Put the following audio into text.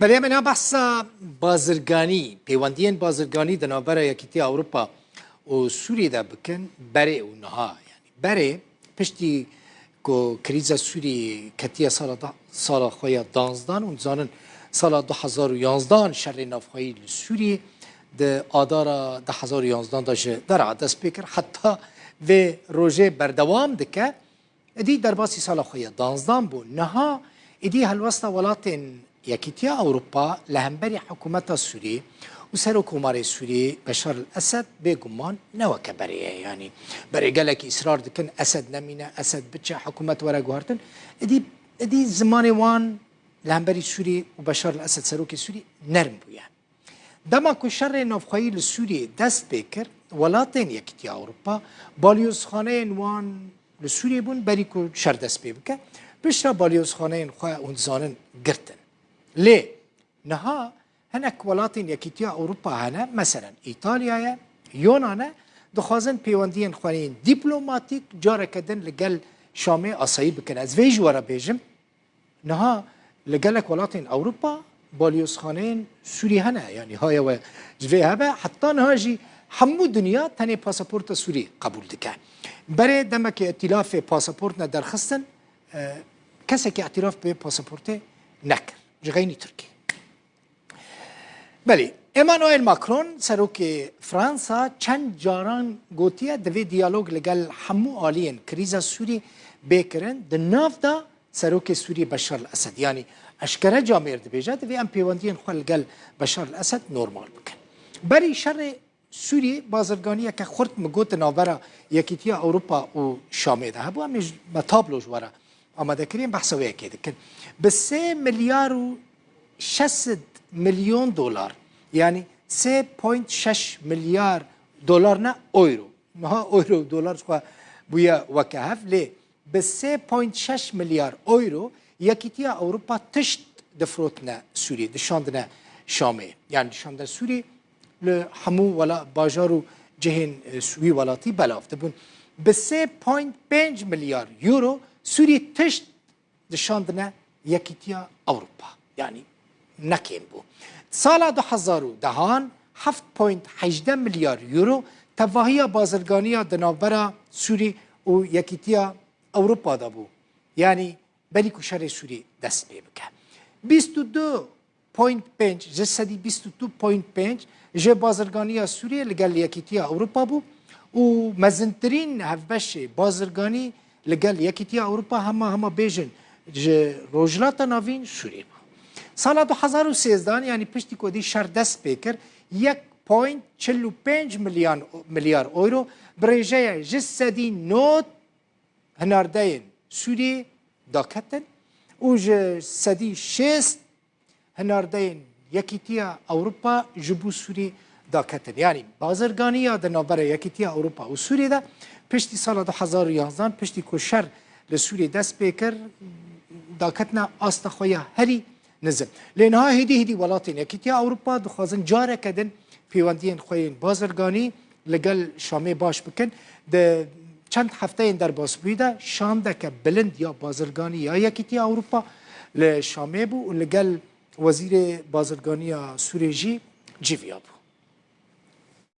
بله من بحث بازرگانی پیوندین بازرگانی در نوبر یکیتی اروپا و سوریه ده بکن بره و نها یعنی بره پشتی که کریز سوریه کتیه سال خواه دانزدان و زانن سال 2011 شر نافخوایی سوریه ده آدارا 2011 داشته در عدس بکر حتی و روژه بردوام دکه ادی در باسی سال خواه دانزدان بو نها ادی هلوست ولات یکیتیا اروپا لهمبری حکومت سوریه و سر حکومت سوریه بشار الاسد بگمان نوکه بریه یعنی برای گلک اصرار دکن اسد نمینه اسد بچه حکومت ورا گوهرتن ادی زمان وان لهمبری سوریه و بشار الاسد سروک سوریه نرم بویه دما که شر نافخوایی لسوریه دست بکر ولاتین یکیتیا اروپا بالیوزخانه وان لسوریه بون بری که شر دست بکر بشرا بالیوزخانه خواه اونزانن گرتن ليه؟ نها هناك ولاتين يكيتيا أوروبا هنا مثلا إيطاليا يونان دخازن بيواندين خوانين دبلوماتيك جارة كدن لقل شامي أصايب بكن از فيج ورا بيجم نها لقلك ولاتين أوروبا باليوس خانين سوري هنا يعني هاي و جفي هبا حتى نهاجي حمو دنيا تاني باسابورت سوري قبول دكا بري دمك ائتلاف باسابورتنا درخستن كسك اعتراف بباسابورته نكر جغيني تركي بله ایمانوئل ماکرون سروک فرانسا چند جاران گوتیه دوی دیالوگ لگل همو آلین کریزا سوری بکرن ده ناف دا سروک سوری بشار الاسد یعنی اشکره جامعه ده بیجه دوی ام پیواندین خواه لگل بشار الاسد نورمال بکن بری شر سوری بازرگانیه که خورد مگوت ناورا یکیتیا اروپا و شامه ده هبو همیش مطابلوش ورا آمده کریم بحثویه که دکن به 3 ملیار و 600 میلیون دلار یعنی 3.6 میلیارد دلار نه اورو نه اورو دلار خو بویا وکهف لی به 3.6 میلیارد اورو یکیتیا اروپا تشت دفروتنا سوریه دشاندنا شامه یعنی دشاندنا سوریه لحمو ولا باجارو جهن سوی ولاتی بلافت بون به 3.5 میلیارد یورو سوریه تشت دشاندنا یکیتیا اروپا یعنی نکیم بو سال 2010 7.18 میلیارد یورو تواهی بازرگانی دنابرا سوری و یکیتیا اروپا دا بو یعنی بلی کشار سوری دست بکن 22.5 جسدی 22.5 جه بازرگانی سوری لگل یکیتیا اروپا بو و مزنترین هفبش بازرگانی لگل یکیتیا اروپا همه بیجن جه روجلات ناوین سوری بو سال 2013 یعنی پشتی کودی شر دست بکر 1.45 میلیارد اورو برایجه جسدی نوت هناردین سوری داکتن و جسدی شست هناردین یکیتیا اروپا جبو سوری داکتن یعنی بازرگانی در نوبر یکیتیا اروپا و سوری ده پشتی سال 2011 پشتی که شر لسوری دست بکر داکتنا آستخویا هری نزل لانها هدی ولاتین یکیتیا اروپا دخوازن جاره کدن پیوندین خوین بازرگانی لگل شامه باش بکن ده چند هفته این در باس بوده شانده که بلند یا بازرگانی یا یکیتیا اروپا لشامه بو و لگل وزیر بازرگانی سوریجی جیویا بو